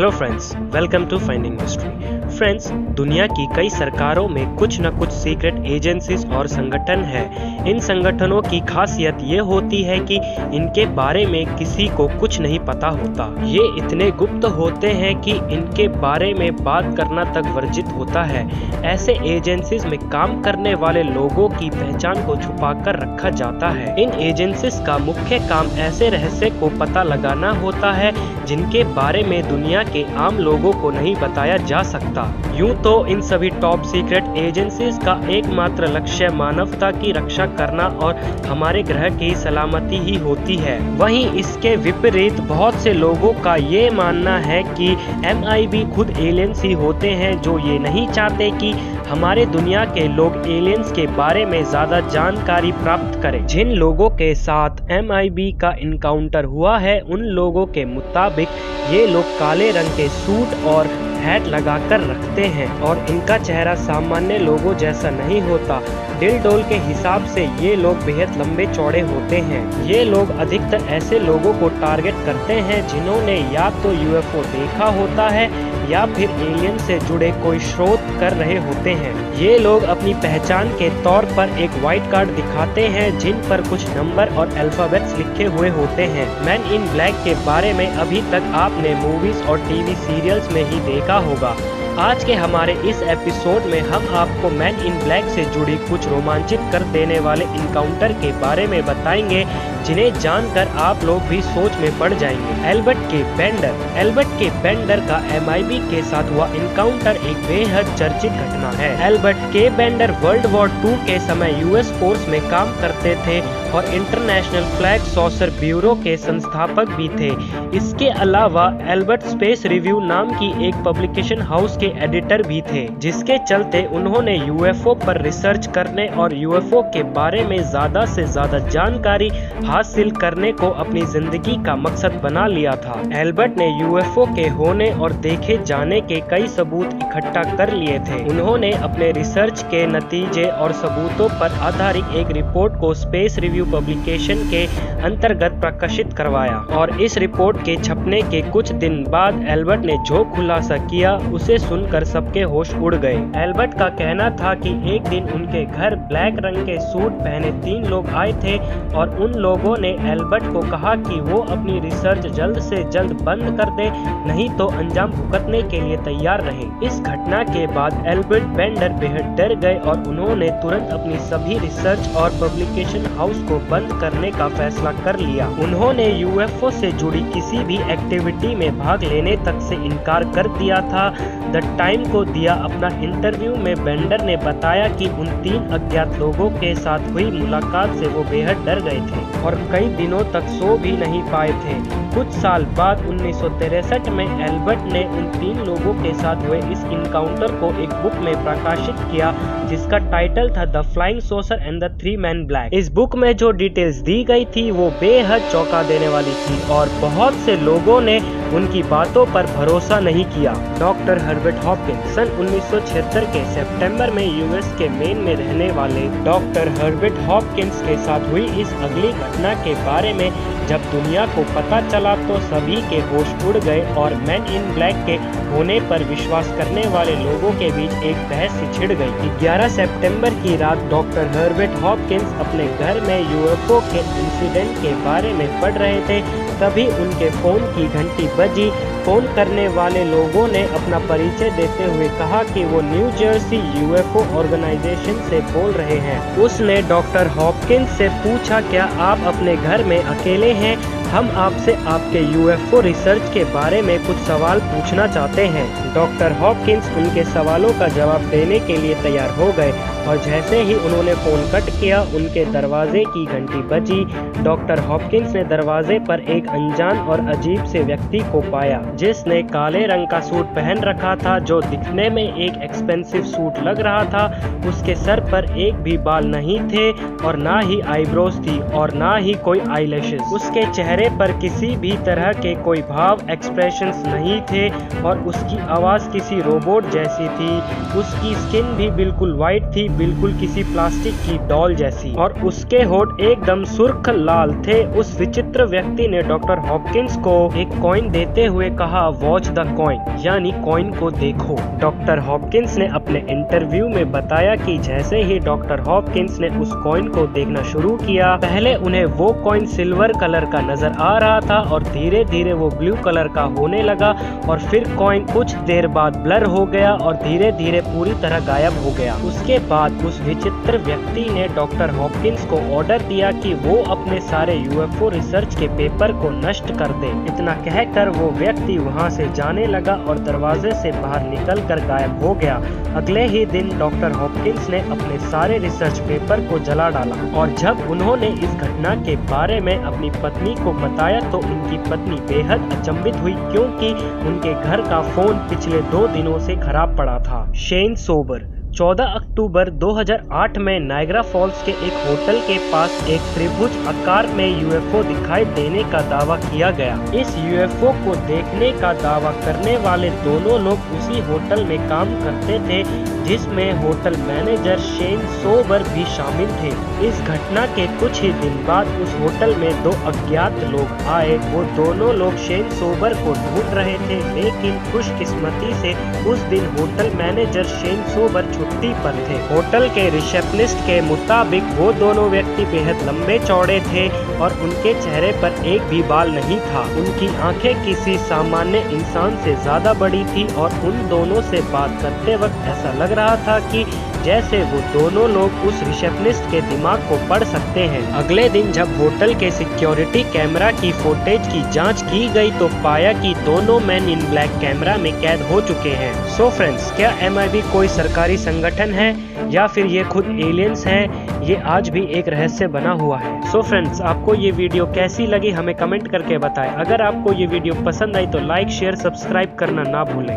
Hello friends, welcome to finding mystery. Friends, दुनिया की कई सरकारों में कुछ न कुछ सीक्रेट एजेंसीज और संगठन है। इन संगठनों की खासियत ये होती है कि इनके बारे में किसी को कुछ नहीं पता होता। ये इतने गुप्त होते हैं कि इनके बारे में बात करना तक वर्जित होता है। ऐसे एजेंसीज में काम करने वाले लोगों की पहचान को छुपाकर रखा जाता है। इन एजेंसीज का मुख्य काम ऐसे रहस्य को पता लगाना होता है जिनके बारे में दुनिया के आम लोगों को नहीं बताया जा सकता। यूं तो इन सभी टॉप सीक्रेट एजेंसीज का एकमात्र लक्ष्य मानवता की रक्षा करना और हमारे ग्रह की सलामती ही होती है। वहीं इसके विपरीत बहुत से लोगों का ये मानना है कि MIB खुद एलियंस ही होते हैं, जो ये नहीं चाहते कि हमारे दुनिया के लोग एलियंस के बारे में ज्यादा जानकारी प्राप्त करें। जिन लोगों के साथ MIB का इनकाउंटर हुआ है, उन लोगों के मुताबिक ये लोग काले रंग के सूट और हैट लगाकर रखते हैं और इनका चेहरा सामान्य लोगों जैसा नहीं होता। दिल डोल के हिसाब से ये लोग बेहद लंबे चौड़े होते हैं। ये लोग अधिकतर ऐसे लोगों को टारगेट करते हैं जिन्होंने या तो UFO देखा होता है या फिर एलियन से जुड़े कोई स्रोत कर रहे होते हैं। ये लोग अपनी पहचान के तौर पर एक व्हाइट कार्ड दिखाते हैं जिन पर कुछ नंबर और अल्फाबेट्स लिखे हुए होते हैं। मैन इन ब्लैक के बारे में अभी तक आपने मूवीज और TV सीरियल्स में ही देखा होगा। आज के हमारे इस एपिसोड में हम आपको मैन इन ब्लैक से जुड़ी कुछ रोमांचित कर देने वाले इनकाउंटर के बारे में बताएंगे, जिन्हें जानकर आप लोग भी सोच में पड़ जाएंगे। एल्बर्ट के बेंडर का MIB के साथ हुआ इनकाउंटर एक बेहद चर्चित घटना है। एल्बर्ट के बेंडर वर्ल्ड वॉर 2 के समय US फोर्स में काम करते थे और इंटरनेशनल फ्लैग सॉसर ब्यूरो के संस्थापक भी थे। इसके अलावा एल्बर्ट स्पेस रिव्यू नाम की एक पब्लिकेशन हाउस के एडिटर भी थे, जिसके चलते उन्होंने UFO पर रिसर्च करने और UFO के बारे में ज्यादा से ज्यादा जानकारी हासिल करने को अपनी जिंदगी का मकसद बना लिया था। एल्बर्ट ने UFO के होने और देखे जाने के कई सबूत इकट्ठा कर लिए थे। उन्होंने अपने रिसर्च के नतीजे और सबूतों पर आधारित एक रिपोर्ट को स्पेस रिव्यू पब्लिकेशन के अंतर्गत प्रकाशित करवाया और इस रिपोर्ट के छपने के कुछ दिन बाद एल्बर्ट ने जो खुलासा किया उसे सुनकर सबके होश उड़ गए। एल्बर्ट का कहना था कि एक दिन उनके घर ब्लैक रंग के सूट पहने 3 लोग आए थे और उन लोगों ने एल्बर्ट को कहा कि वो अपनी रिसर्च जल्द से जल्द बंद कर दे, नहीं तो अंजाम भुगतने के लिए तैयार रहे। इस घटना के बाद एल्बर्ट बेंडर बेहद डर गए और उन्होंने तुरंत अपनी सभी रिसर्च और पब्लिकेशन हाउस को बंद करने का फैसला कर लिया। उन्होंने UFO से जुड़ी किसी भी एक्टिविटी में भाग लेने तक से इनकार कर दिया था। द टाइम को दिया अपना इंटरव्यू में बेंडर ने बताया कि उन 3 अज्ञात लोगों के साथ हुई मुलाकात से वो बेहद डर गए थे और कई दिनों तक सो भी नहीं पाए थे। कुछ साल बाद 1963 में एल्बर्ट ने उन 3 लोगों के साथ हुए इस इनकाउंटर को एक बुक में प्रकाशित किया, जिसका टाइटल था the flying saucer and the 3 man black. इस बुक में जो डिटेल्स दी गई थी वो बेहद चौंका देने वाली थी और बहुत से लोगों ने उनकी बातों पर भरोसा नहीं किया। डॉक्टर हर्बर्ट हॉपकिंस सन 1976 के सितंबर में US के मेन में रहने वाले डॉक्टर हर्बर्ट हॉपकिंस के साथ हुई इस अगली घटना के बारे में जब दुनिया को पता चला तो सभी के होश उड़ गए और मैन इन ब्लैक के होने पर विश्वास करने वाले लोगों के बीच एक बहस सी छिड़ गई। 11 सितंबर की रात डॉक्टर हर्बर्ट हॉपकिंस अपने घर में UFO के इंसिडेंट के बारे में पढ़ रहे थे, तभी उनके फोन की घंटी बजी। फोन करने वाले लोगों ने अपना परिचय देते हुए कहा कि वो न्यू जर्सी UFO ऑर्गेनाइजेशन से बोल रहे हैं। उसने डॉक्टर हॉपकिंस से पूछा, क्या आप अपने घर में अकेले हैं? हम आपसे आपके UFO रिसर्च के बारे में कुछ सवाल पूछना चाहते हैं। डॉक्टर हॉपकिंस उनके सवालों का जवाब देने के लिए तैयार हो गए और जैसे ही उन्होंने फोन कट किया, उनके दरवाजे की घंटी बजी। डॉक्टर हॉपकिंस ने दरवाजे पर एक अनजान और अजीब से व्यक्ति को पाया, जिसने काले रंग का सूट पहन रखा था, जो दिखने में एक एक्सपेंसिव सूट लग रहा था। उसके सर पर एक भी बाल नहीं थे और ना ही आईब्रोज थी और ना ही कोई आईलैशेस। उसके चेहरे पर किसी भी तरह के कोई भाव एक्सप्रेशंस नहीं थे और उसकी आवाज किसी रोबोट जैसी थी। उसकी स्किन भी बिल्कुल वाइट थी, बिल्कुल किसी प्लास्टिक की डॉल जैसी, और उसके होठ एकदम सुर्ख लाल थे। उस विचित्र व्यक्ति ने डॉक्टर हॉपकिंस को एक कॉइन देते हुए कहा, वॉच द कॉइन, यानी कॉइन को देखो। डॉक्टर हॉपकिंस ने अपने इंटरव्यू में बताया कि जैसे ही डॉक्टर हॉपकिंस ने उस कॉइन को देखना शुरू किया, पहले उन्हें वो कॉइन सिल्वर कलर का नजर आ रहा था और धीरे धीरे वो ब्लू कलर का होने लगा, और फिर कॉइन कुछ देर बाद ब्लर हो गया और धीरे धीरे पूरी तरह गायब हो गया। उसके बाद उस विचित्र व्यक्ति ने डॉक्टर हॉपकिंस को ऑर्डर दिया कि वो अपने सारे यूएफओ रिसर्च के पेपर को नष्ट कर दे। इतना कहकर वो व्यक्ति वहाँ से जाने लगा और दरवाजे से बाहर निकलकर गायब हो गया। अगले ही दिन डॉक्टर हॉपकिंस ने अपने सारे रिसर्च पेपर को जला डाला, और जब उन्होंने इस घटना के बारे में अपनी पत्नी को बताया तो उनकी पत्नी बेहद अचंभित हुई, क्योंकि उनके घर का फोन पिछले 2 दिनों से खराब पड़ा था। शेन सोबर 14 अक्टूबर 2008 में नायग्रा फॉल्स के एक होटल के पास एक त्रिभुज आकार में यूएफओ दिखाई देने का दावा किया गया। इस यूएफओ को देखने का दावा करने वाले दोनों लोग उसी होटल में काम करते थे, जिसमें होटल मैनेजर शेन सोबर भी शामिल थे। इस घटना के कुछ ही दिन बाद उस होटल में 2 अज्ञात लोग आए। वो दोनों लोग शेन सोबर को ढूंढ रहे थे, लेकिन खुशकिस्मती से उस दिन होटल मैनेजर शेन सोबर छुट्टी पर थे। होटल के रिसेप्शनिस्ट के मुताबिक वो दोनों व्यक्ति बेहद लंबे चौड़े थे और उनके चेहरे पर एक भी बाल नहीं था। उनकी आंखें किसी सामान्य इंसान से ज्यादा बड़ी थी और उन दोनों से बात करते वक्त ऐसा लग रहा था कि जैसे वो दोनों लोग उस रिसेप्शनिस्ट के दिमाग को पढ़ सकते हैं। अगले दिन जब होटल के सिक्योरिटी कैमरा की फुटेज की जांच की गई तो पाया कि दोनों मैन इन ब्लैक कैमरा में कैद हो चुके हैं। सो फ्रेंड्स, क्या MIB कोई सरकारी संगठन है या फिर ये खुद एलियंस हैं? ये आज भी एक रहस्य बना हुआ है। सो फ्रेंड्स, आपको ये वीडियो कैसी लगी हमें कमेंट करके बताएं। अगर आपको ये वीडियो पसंद आई तो लाइक, शेयर, सब्सक्राइब करना ना भूलें।